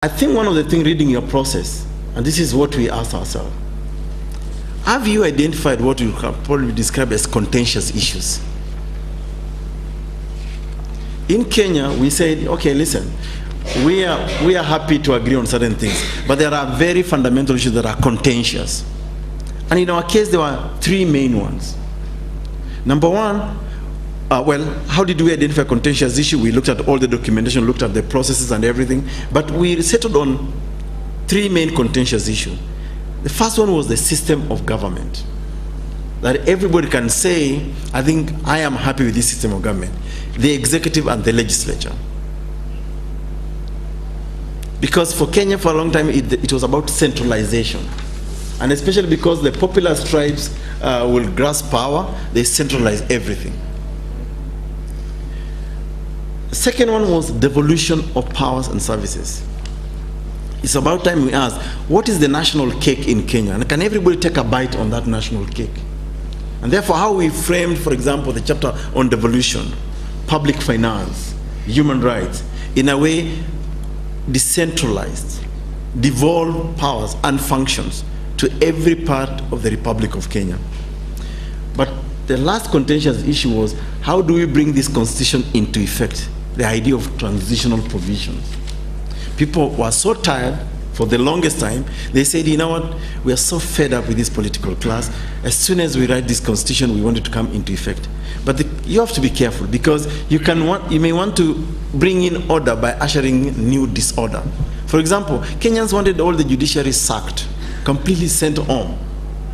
I think one of the things reading your process, and this is what we ask ourselves, have you identified what you can probably describe as contentious issues? In Kenya, we said, okay, listen, we are happy to agree on certain things, but there are very fundamental issues that are contentious. And in our case, there were three main ones. Number one, well, how did we identify contentious issue? We looked at all the documentation, looked at the processes and everything, but we settled on three main contentious issues. The first one was the system of government. That everybody can say, I think I am happy with this system of government. The executive and the legislature. Because for Kenya for a long time it was about centralization. And especially because the populous tribes will grasp power, they centralize everything. The second one was devolution of powers and services. It's about time we ask, what is the national cake in Kenya? And can everybody take a bite on that national cake? And therefore, how we framed, for example, the chapter on devolution, public finance, human rights, in a way decentralized, devolve powers and functions to every part of the Republic of Kenya. But the last contentious issue was, how do we bring this constitution into effect? The idea of transitional provisions. People were so tired for the longest time, they said, you know what, we are so fed up with this political class. As soon as we write this constitution, we want it to come into effect. But you have to be careful, because you may want to bring in order by ushering new disorder. For example, Kenyans wanted all the judiciary sacked, completely sent home.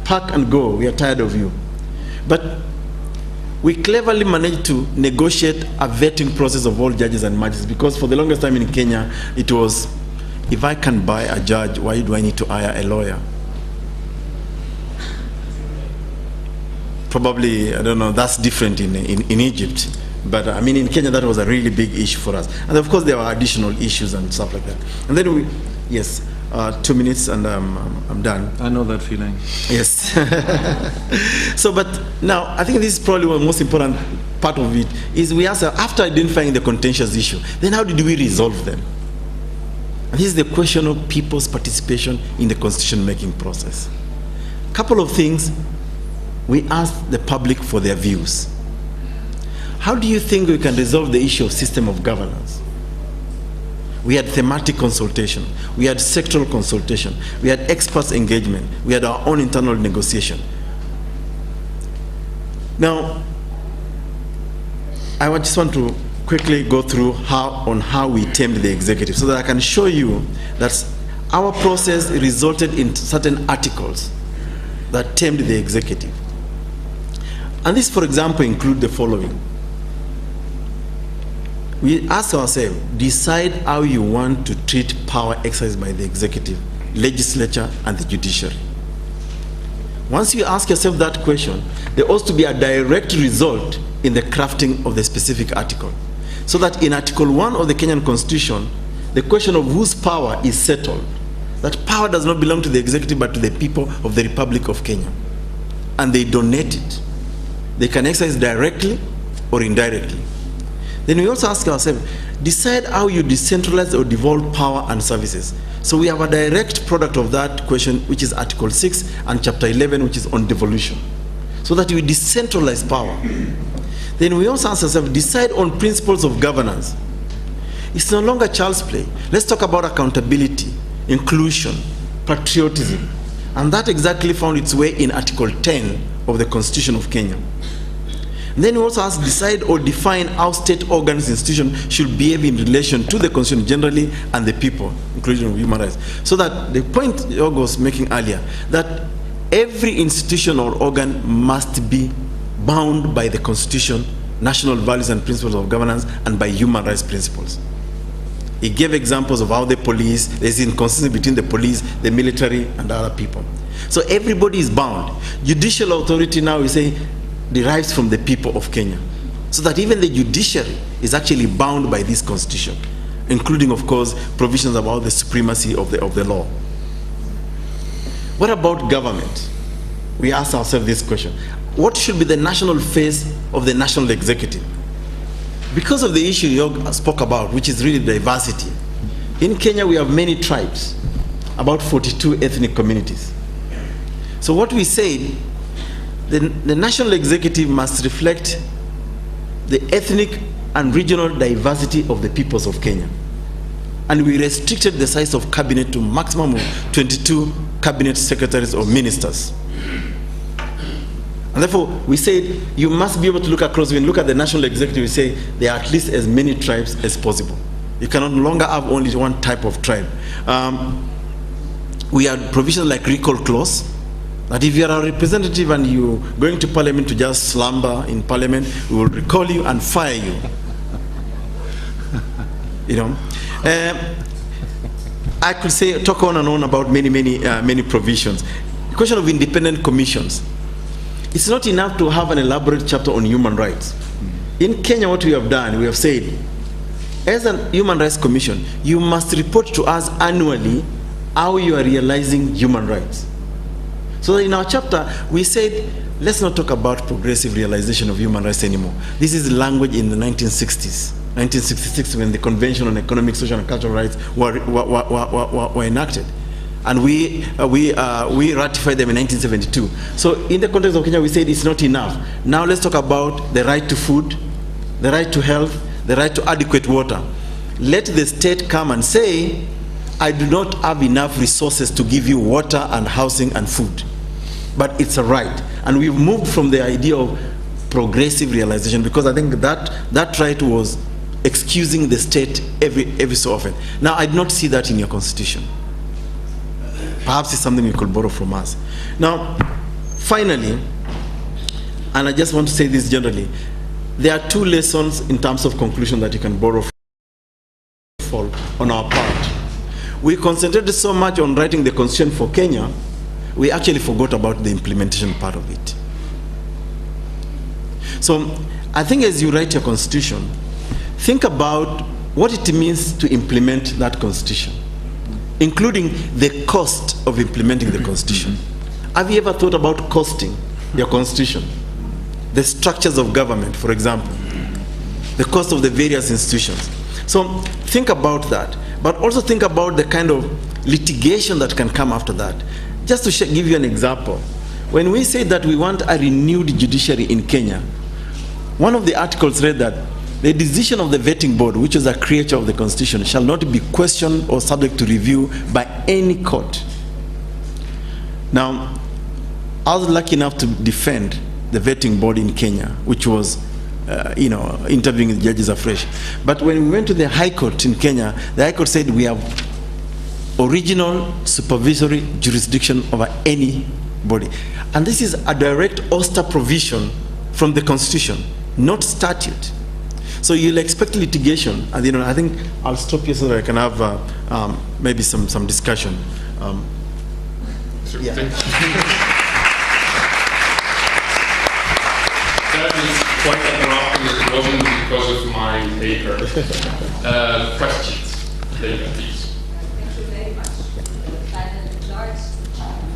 Pack and go, we are tired of you. But we cleverly managed to negotiate a vetting process of all judges and magistrates, because for the longest time in Kenya, it was, if I can buy a judge, why do I need to hire a lawyer? Probably, I don't know, that's different in Egypt. But I mean, in Kenya, that was a really big issue for us. And of course, there were additional issues and stuff like that. And then yes, 2 minutes and I'm done. I know that feeling. Yes. So, but now, I think this is probably one of the most important part of it, is we ask, after identifying the contentious issue, then how did we resolve them? And this is the question of people's participation in the constitution-making process. A couple of things, we asked the public for their views. How do you think we can resolve the issue of system of governance? We had thematic consultation, we had sectoral consultation, we had experts engagement, we had our own internal negotiation. Now, I just want to quickly go through how we tamed the executive, so that I can show you that our process resulted in certain articles that tamed the executive. And this, for example, include the following. We ask ourselves, decide how you want to treat power exercised by the executive, legislature, and the judiciary. Once you ask yourself that question, there ought to be a direct result in the crafting of the specific article. So that in Article 1 of the Kenyan Constitution, the question of whose power is settled. That power does not belong to the executive, but to the people of the Republic of Kenya. And they donate it. They can exercise directly or indirectly. Then we also ask ourselves, decide how you decentralize or devolve power and services. So we have a direct product of that question, which is Article 6 and Chapter 11, which is on devolution. So that we decentralize power. Then we also ask ourselves, decide on principles of governance. It's no longer child's play. Let's talk about accountability, inclusion, patriotism. And that exactly found its way in Article 10 of the Constitution of Kenya. And then we also ask, decide or define how state organs, institutions should behave in relation to the Constitution generally and the people, including human rights. So that the point Jörg was making earlier, that every institution or organ must be bound by the Constitution, national values and principles of governance, and by human rights principles. He gave examples of how the police, there's inconsistency between the police, the military, and other people. So everybody is bound. Judicial authority now, we say, derives from the people of Kenya. So that even the judiciary is actually bound by this constitution, including, of course, provisions about the supremacy of the law. What about government? We ask ourselves this question. What should be the national face of the national executive? Because of the issue Jörg spoke about, which is really diversity, In Kenya, we have many tribes, about 42 ethnic communities. So what we said, the national executive must reflect the ethnic and regional diversity of the peoples of Kenya. And we restricted the size of cabinet to maximum of 22 cabinet secretaries or ministers. And therefore, we said you must be able to look across. When you look at the national executive, we say there are at least as many tribes as possible. You cannot longer have only one type of tribe. We had provisions like recall clause, that if you are a representative and you're going to parliament to just slumber in parliament, we will recall you and fire you. You know, I could say, talk on and on about many provisions. The question of independent commissions. It's not enough to have an elaborate chapter on human rights. In Kenya, what we have done, we have said, as a Human Rights Commission, you must report to us annually how you are realizing human rights. So in our chapter, we said, let's not talk about progressive realization of human rights anymore. This is language in the 1960s, 1966, when the Convention on Economic, Social, and Cultural Rights were enacted. And we ratified them in 1972. So in the context of Kenya, we said it's not enough. Now let's talk about the right to food, the right to health, the right to adequate water. Let the state come and say, I do not have enough resources to give you water and housing and food. But it's a right. And we've moved from the idea of progressive realization, because I think that right was excusing the state every so often. Now, I do not see that in your constitution. Perhaps it's something you could borrow from us. Now, finally, and I just want to say this generally, there are two lessons in terms of conclusion that you can borrow from on our part. We concentrated so much on writing the constitution for Kenya, we actually forgot about the implementation part of it. So I think as you write your constitution, think about what it means to implement that constitution, including the cost of implementing the constitution. Have you ever thought about costing your constitution? The structures of government, for example, the cost of the various institutions. So think about that, but also think about the kind of litigation that can come after that. Just to give you an example, when we say that we want a renewed judiciary in Kenya, one of the articles read that the decision of the vetting board, which is a creature of the constitution, shall not be questioned or subject to review by any court. Now, I was lucky enough to defend the vetting board in Kenya, which was interviewing the judges afresh. But when we went to the High Court in Kenya, the High Court said we have original supervisory jurisdiction over any body. And this is a direct ouster provision from the Constitution, not statute. So you'll expect litigation, and I think I'll stop here so that I can have maybe some discussion. Yeah. That is quite interrupting. It wasn't because of my paper. Questions, David, please. Thank you very much.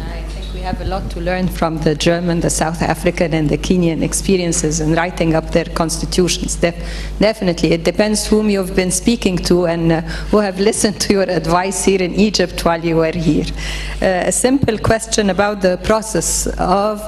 I think we have a lot to learn from the German, the South African, and the Kenyan experiences in writing up their constitutions. Definitely, it depends whom you've been speaking to and who have listened to your advice here in Egypt while you were here. A simple question about the process of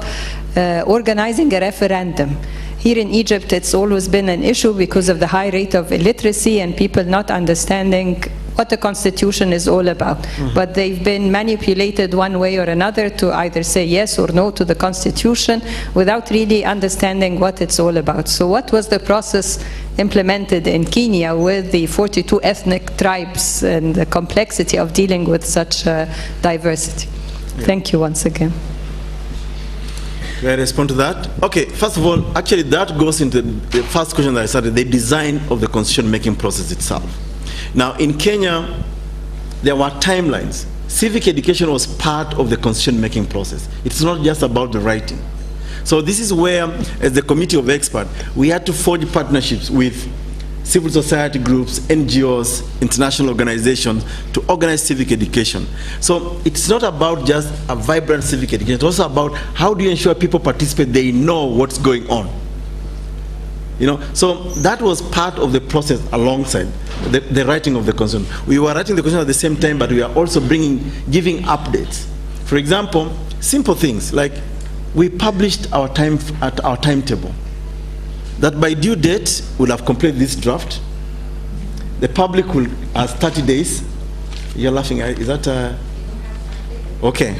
organizing a referendum. Here in Egypt, it's always been an issue because of the high rate of illiteracy and people not understanding what the Constitution is all about. Mm-hmm. But they've been manipulated one way or another to either say yes or no to the Constitution without really understanding what it's all about. So what was the process implemented in Kenya with the 42 ethnic tribes and the complexity of dealing with such diversity? Yeah. Thank you once again. Can I respond to that? Okay, first of all, actually that goes into the first question that I started, the design of the constitution making process itself. Now in Kenya, there were timelines. Civic education was part of the constitution making process. It's not just about the writing. So this is where, as the committee of experts, we had to forge partnerships with civil society groups, NGOs, international organizations to organize civic education. So it's not about just a vibrant civic education, it's also about how do you ensure people participate, they know what's going on. You know, so that was part of the process alongside the writing of the constitution. We were writing the constitution at the same time, but we are also giving updates. For example, simple things like we published our timetable. That by due date we'll have completed this draft. The public will has 30 days. You're laughing. Is that okay?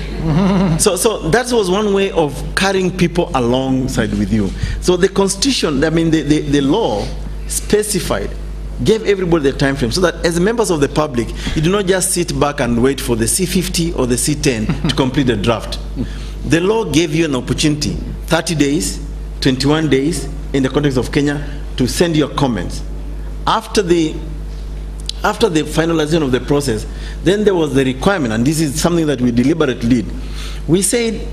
So that was one way of carrying people alongside with you. So the constitution, I mean the law specified, gave everybody the time frame, so that as members of the public, you do not just sit back and wait for the C50 or the C10 to complete the draft. The law gave you an opportunity, 30 days, 21 days, in the context of Kenya, to send your comments. After the finalization of the process, then there was the requirement, and this is something that we deliberately did. We said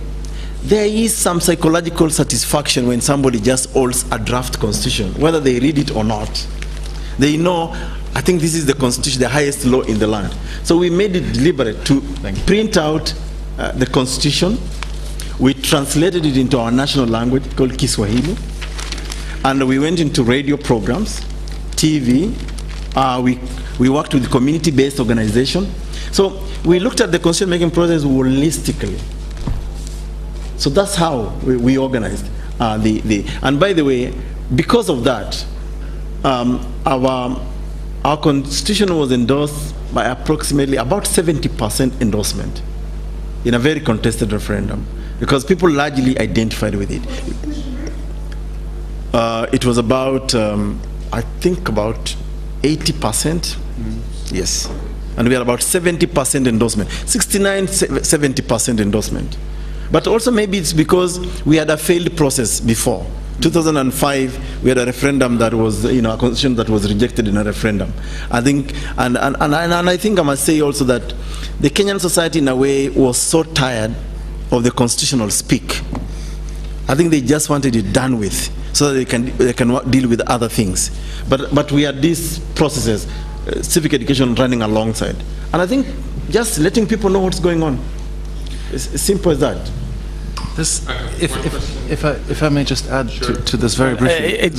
there is some psychological satisfaction when somebody just holds a draft constitution, whether they read it or not. They know, I think this is the constitution, the highest law in the land. So we made it deliberate to print out the constitution. We translated it into our national language called Kiswahili. And we went into radio programs, TV. We worked with community-based organization. So we looked at the constitution making process holistically. So that's how we organized and by the way, because of that, our constitution was endorsed by approximately about 70% endorsement in a very contested referendum, because people largely identified with it. It was about, I think about 80%. Yes. And we had about 70% endorsement, 69, 70% endorsement. But also maybe it's because we had a failed process before. 2005, we had a referendum that was, a constitution that was rejected in a referendum. I think, and I think I must say also that the Kenyan society in a way was so tired of the constitutional speak. I think they just wanted it done with, so that they can deal with other things. But we had these processes, civic education running alongside. And I think just letting people know what's going on. It's as simple as that. This, if I may just add to this very briefly.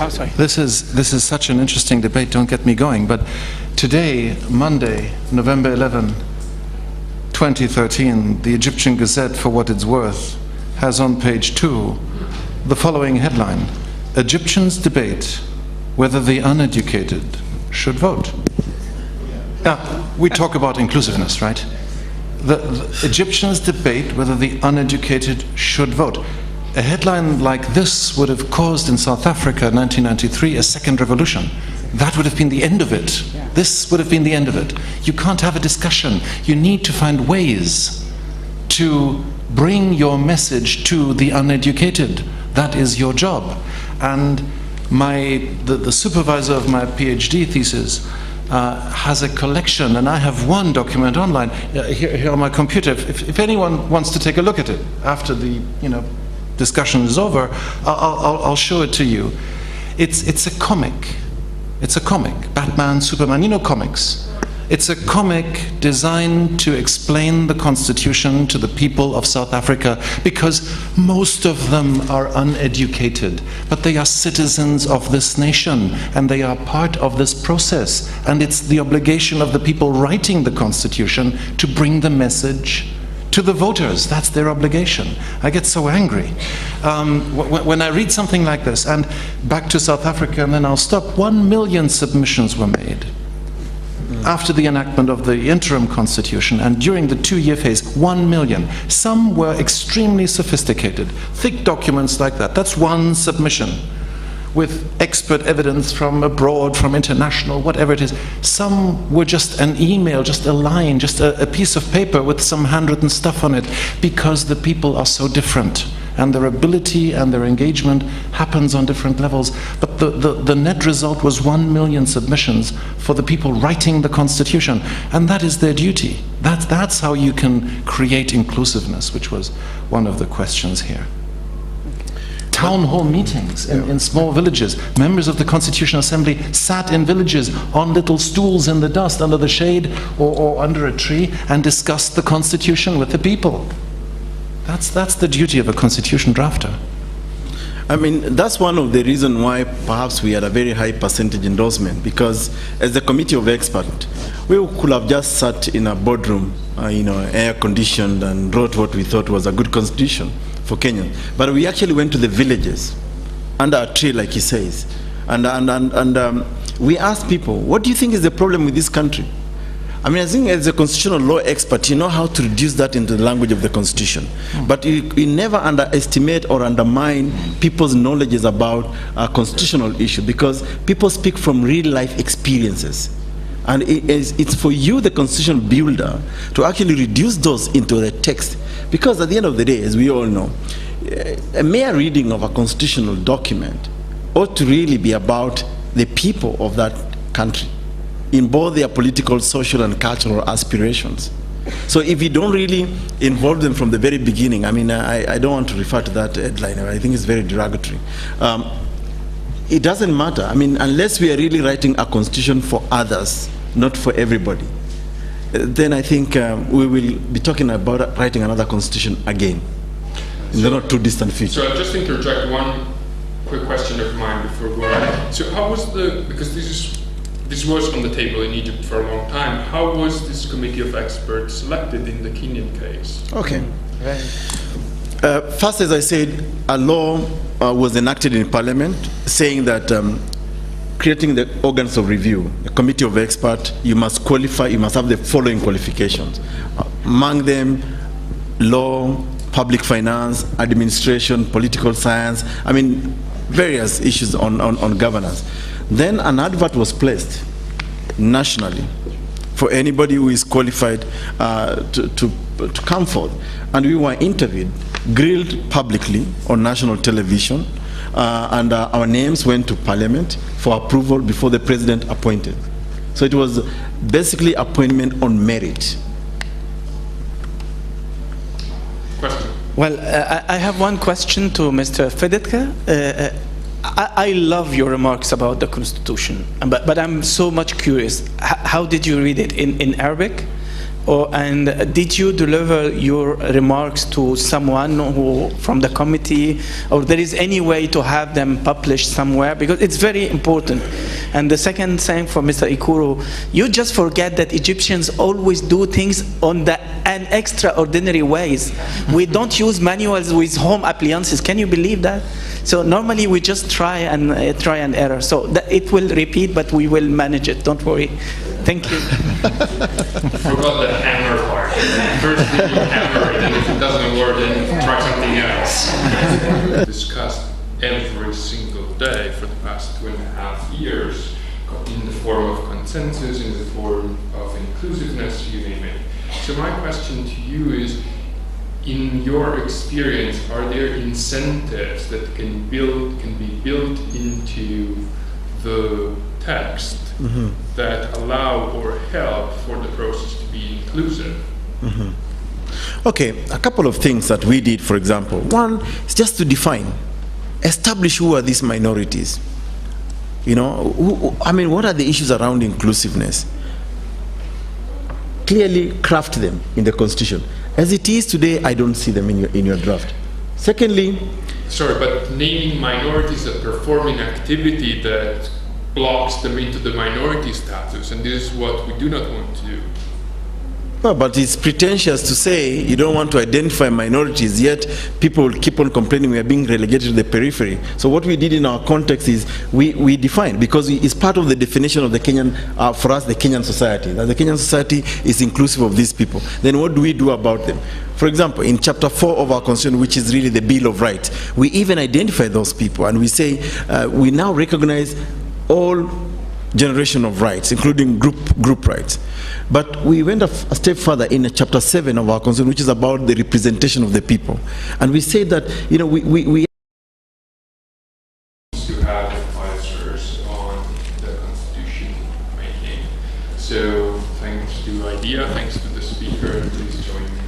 Sorry. This is such an interesting debate. Don't get me going. But today, Monday, November 11, 2013, the Egyptian Gazette, for what it's worth, has on page 2 the following headline: Egyptians debate whether the uneducated should vote. We talk about inclusiveness, right? The Egyptians debate whether the uneducated should vote. A headline like this would have caused in South Africa in 1993 a second revolution. That would have been the end of it. This would have been the end of it. You can't have a discussion. You need to find ways to bring your message to the uneducated. That is your job. And the supervisor of my PhD thesis has a collection, and I have one document online here on my computer. If anyone wants to take a look at it after the discussion is over, I'll show it to you. It's a comic. It's a comic. Batman, Superman, comics. It's a comic designed to explain the Constitution to the people of South Africa, because most of them are uneducated, but they are citizens of this nation and they are part of this process, and it's the obligation of the people writing the Constitution to bring the message to the voters. That's their obligation. I get so angry when I read something like this. And back to South Africa, and then I'll stop. 1 million submissions were made after the enactment of the interim constitution, and during the 2-year phase, 1 million. Some were extremely sophisticated, thick documents like that. That's one submission with expert evidence from abroad, from international, whatever it is. Some were just an email, just a line, just a piece of paper with some handwritten stuff on it, because the people are so different and their ability and their engagement happens on different levels. But the net result was 1 million submissions for the people writing the Constitution, and that is their duty. That's how you can create inclusiveness, which was one of the questions here. Town hall meetings in small villages. Members of the Constitutional Assembly sat in villages on little stools in the dust under the shade or under a tree and discussed the Constitution with the people. That's the duty of a constitution drafter. I mean, that's one of the reasons why perhaps we had a very high percentage endorsement, because as a committee of experts, we could have just sat in a boardroom, air-conditioned, and wrote what we thought was a good constitution for Kenya. But we actually went to the villages, under a tree, like he says, and we asked people, what do you think is the problem with this country? I mean, I think as a constitutional law expert, you know how to reduce that into the language of the Constitution. But you never underestimate or undermine people's knowledge about a constitutional issue, because people speak from real-life experiences. And it's for you, the constitutional builder, to actually reduce those into the text. Because at the end of the day, as we all know, a mere reading of a constitutional document ought to really be about the people of that country, in both their political, social, and cultural aspirations. So if you don't really involve them from the very beginning, I mean, I don't want to refer to that headline, I think it's very derogatory. It doesn't matter. I mean, unless we are really writing a constitution for others, not for everybody, then I think we will be talking about writing another constitution again in the not too distant future. So I'll just interject one quick question of mine before going. So how was because this was on the table in Egypt for a long time. How was this committee of experts selected in the Kenyan case? Okay. First, as I said, a law was enacted in Parliament saying that creating the organs of review, a committee of experts, you must qualify, you must have the following qualifications. Among them, law, public finance, administration, political science, I mean, various issues on governance. Then an advert was placed nationally for anybody who is qualified to come forth. And we were interviewed, grilled publicly on national television, and our names went to Parliament for approval before the President appointed. So it was basically appointment on merit. Question. Well, I have one question to Mr. Fedtke. I love your remarks about the Constitution, but I'm so much curious. How did you read it? In Arabic? And did you deliver your remarks to someone who from the committee, or there is any way to have them published somewhere? Because it's very important. And the second thing for Mr. Ekuru, you just forget that Egyptians always do things on an extraordinary ways. We don't use manuals with home appliances. Can you believe that? So normally we just try and error. So it will repeat, but we will manage it. Don't worry. Thank you. Forgot the hammer part. First you hammer it, and if it doesn't work, then try something else. Discussed every single day for the past 2.5 years, in the form of consensus, in the form of inclusiveness, you name it. So my question to you is, in your experience, are there incentives that can be built into the text that allow or help for the process to be inclusive? Okay, a couple of things that we did, for example. One is just to establish who are these minorities. You know, I mean, what are the issues around inclusiveness? Clearly craft them in the Constitution. As it is today, I don't see them in your draft. Secondly, sorry, but naming minorities a performing activity that blocks them into the minority status, and this is what we do not want to do. Well, but it's pretentious to say you don't want to identify minorities, yet people will keep on complaining we are being relegated to the periphery. So what we did in our context is we defined, because it's part of the definition of the Kenyan, for us, the Kenyan society, that the Kenyan society is inclusive of these people. Then what do we do about them? For example, in Chapter 4 of our Constitution, which is really the Bill of Rights, we even identify those people, and we say we now recognize all generation of rights, including group rights. But we went a step further in Chapter 7 of our Constitution, which is about the representation of the people. And we say that, you know, we to have advisors on the constitution making. So thanks to IDEA, thanks to the speaker, and please join me.